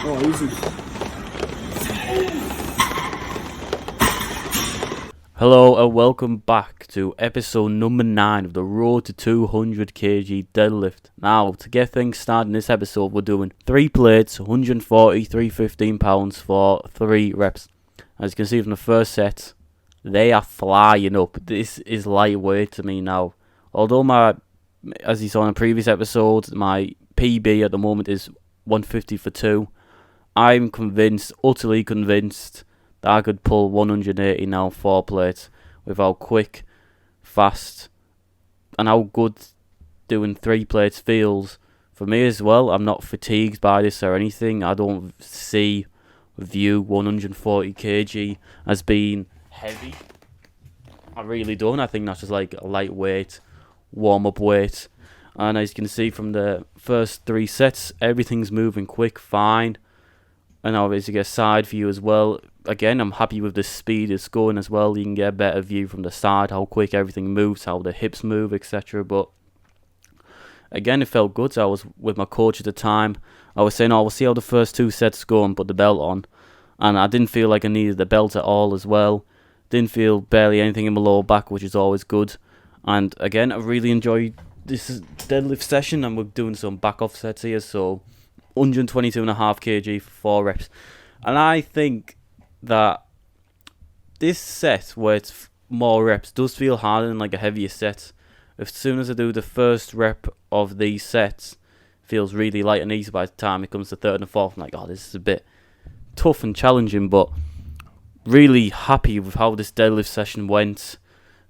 Oh, easy. Hello and welcome back to episode number 9 of the Road to 200kg deadlift. Now, to get things started in this episode, we're doing 3 plates, 140, 315 pounds for 3 reps. As you can see from the first set, they are flying up. This is lightweight to me now. Although as you saw in the previous episode, my PB at the moment is 150 for 2. I'm convinced, utterly convinced, that I could pull 180 now, 4 plates, with how quick, fast, and how good doing 3 plates feels for me as well. I'm not fatigued by this or anything. I don't view 140kg as being heavy. I really don't. I think that's just like a lightweight, warm-up weight. And as you can see from the first 3 sets, everything's moving quick, fine. And obviously you get a side view as well. Again, I'm happy with the speed it's going as well. You can get a better view from the side, how quick everything moves, how the hips move, etc. But again, it felt good. I was with my coach at the time. I was saying, we'll see how the first 2 sets go and put the belt on. And I didn't feel like I needed the belt at all as well. Didn't feel barely anything in my lower back, which is always good. And again, I really enjoyed this deadlift session. And we're doing some back off sets here. So 122.5 kg for 4 reps. And I think that this set, where it's more reps, does feel harder than like a heavier set. As soon as I do the first rep of these sets, it feels really light and easy. By the time it comes to third and fourth, I'm like, oh, this is a bit tough and challenging. But really happy with how this deadlift session went.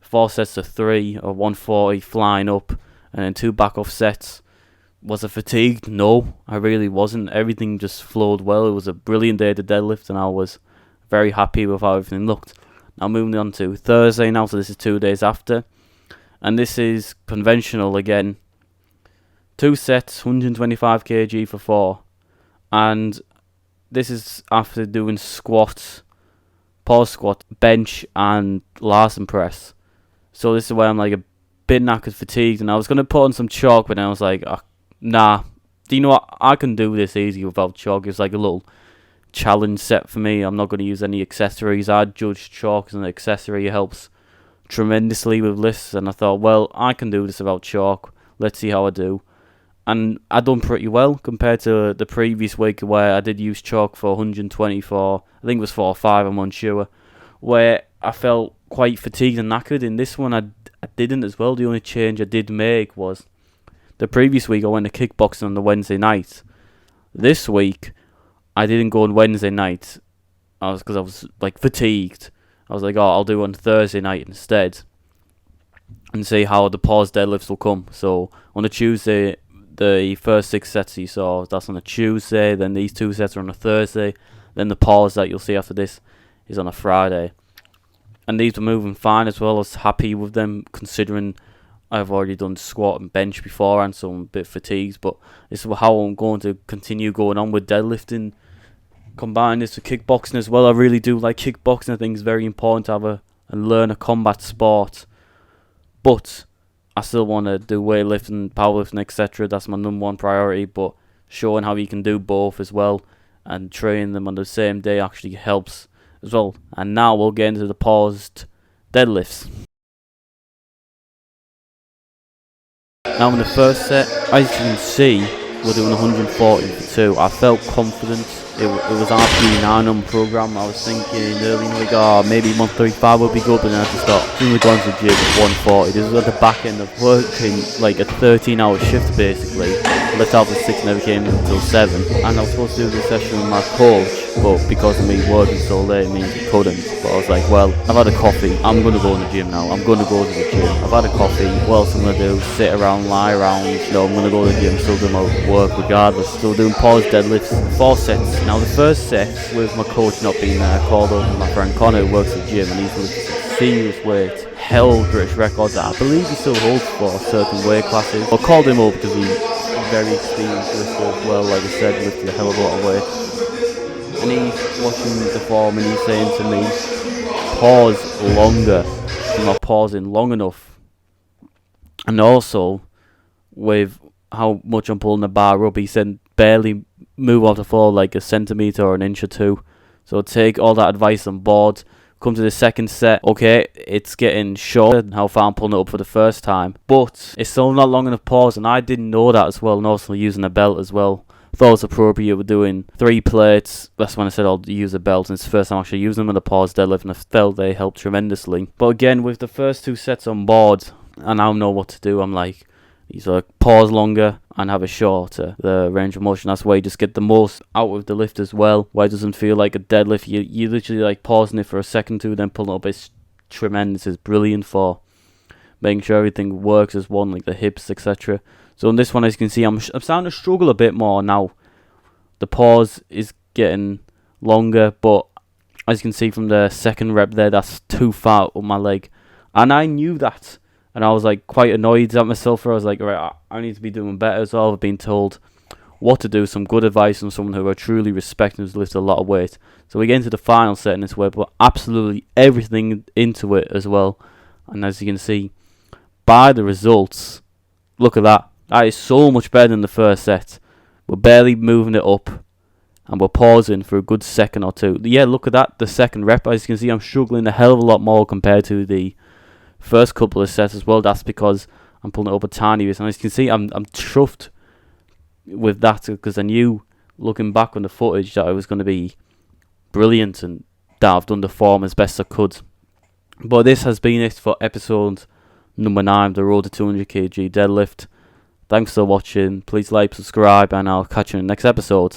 4 sets of 3 or 140 flying up, and then 2 back off sets. Was I fatigued? No, I really wasn't. Everything just flowed well. It was a brilliant day to deadlift, and I was very happy with how everything looked. Now moving on to Thursday now, so this is 2 days after. And this is conventional again. 2 sets, 125kg for 4. And this is after doing squats, pause squat, bench, and Larsen press. So this is where I'm like a bit knackered, fatigued, and I was going to put on some chalk, but then I was like, nah, do you know what? I can do this easy without chalk. It's like a little challenge set for me. I'm not going to use any accessories. I judge chalk as an accessory. It helps tremendously with lifts, and I thought, well, I can do this without chalk. Let's see how I do. And I done pretty well compared to the previous week where I did use chalk for 124. I think it was 4 or 5, I'm unsure, where I felt quite fatigued and knackered. In this one, I didn't as well. The only change I did make was the previous week I went to kickboxing on the Wednesday night. This week, I didn't go on Wednesday night because I was like fatigued. I was like, I'll do it on Thursday night instead and see how the pause deadlifts will come. So on a Tuesday, the first 6 sets you saw, that's on a Tuesday. Then these 2 sets are on a Thursday. Then the pause that you'll see after this is on a Friday. And these were moving fine as well. I was happy with them considering I've already done squat and bench beforehand, so I'm a bit fatigued. But this is how I'm going to continue going on with deadlifting. Combine this with kickboxing as well. I really do like kickboxing. I think it's very important to have and learn a combat sport. But I still want to do weightlifting, powerlifting, etc. That's my number 1 priority. But showing how you can do both as well and train them on the same day actually helps as well. And now we'll get into the paused deadlifts. Now in the first set, as you can see, we're doing 140 for 2. I felt confident. It was RP9 on the program. I was thinking early in the week, maybe 135 would be good, but then I just thought, as soon as going to the gym at 140, this was at the back end of working like a 13-hour shift basically. Left out at 6, never came until 7, and I was supposed to do this session with my coach, but because of me working so late, it means he couldn't. But I was like, well, I've had a coffee, I'm going to go in the gym now. I'm going to go to the gym. I've had a coffee, what else I'm going to do? Sit around, lie around, I'm going to go to the gym, still do my work regardless. Still doing pause deadlifts, 4 sets. Now the first set, with my coach not being there, I called over my friend Connor who works at the gym, and he's lifted some serious weight, held British records that I believe he still holds for certain weight classes. I called him up because he's very experienced lifter as well, like I said, lifted a hell of a lot of weight. And he's watching the form and he's saying to me, pause longer. You're not pausing long enough. And also, with how much I'm pulling the bar up, he said barely move off the floor like a centimetre or an inch or two. So take all that advice on board. Come to the second set. Okay, it's getting shorter than how far I'm pulling it up for the first time, but it's still not long enough pause, and I didn't know that as well, and also using a belt as well. Thought it was appropriate with doing 3 plates. That's when I said I'll use a belt, and it's the first time I'm actually using them in a pause deadlift, and I felt they helped tremendously. But again, with the first 2 sets on board, I now know what to do. I'm like, these are pause longer and have a shorter the range of motion. That's why you just get the most out of the lift as well. Why it doesn't feel like a deadlift. You literally like pausing it for a second or two, then pulling it up. It's tremendous. It's brilliant for making sure everything works as one, like the hips, etc. So in this one, as you can see, I'm starting to struggle a bit more now. The pause is getting longer, but as you can see from the second rep there, that's too far up my leg, and I knew that. And I was like quite annoyed at myself. I was like, right, I need to be doing better as well. I've been told what to do, some good advice from someone who I truly respect and has lifted a lot of weight. So we get into the final set in this way, but absolutely everything into it as well. And as you can see by the results, look at that. That is so much better than the first set. We're barely moving it up, and we're pausing for a good second or two. Yeah, look at that. The second rep, as you can see, I'm struggling a hell of a lot more compared to the first couple of sets as well. That's because I'm pulling it up a tiny bit, and as you can see, I'm chuffed with that, because I knew looking back on the footage that I was going to be brilliant and that I've done the form as best I could. But this has been it for episode number 9 of the Road to 200 kg deadlift. Thanks for watching. Please like, subscribe, and I'll catch you in the next episode.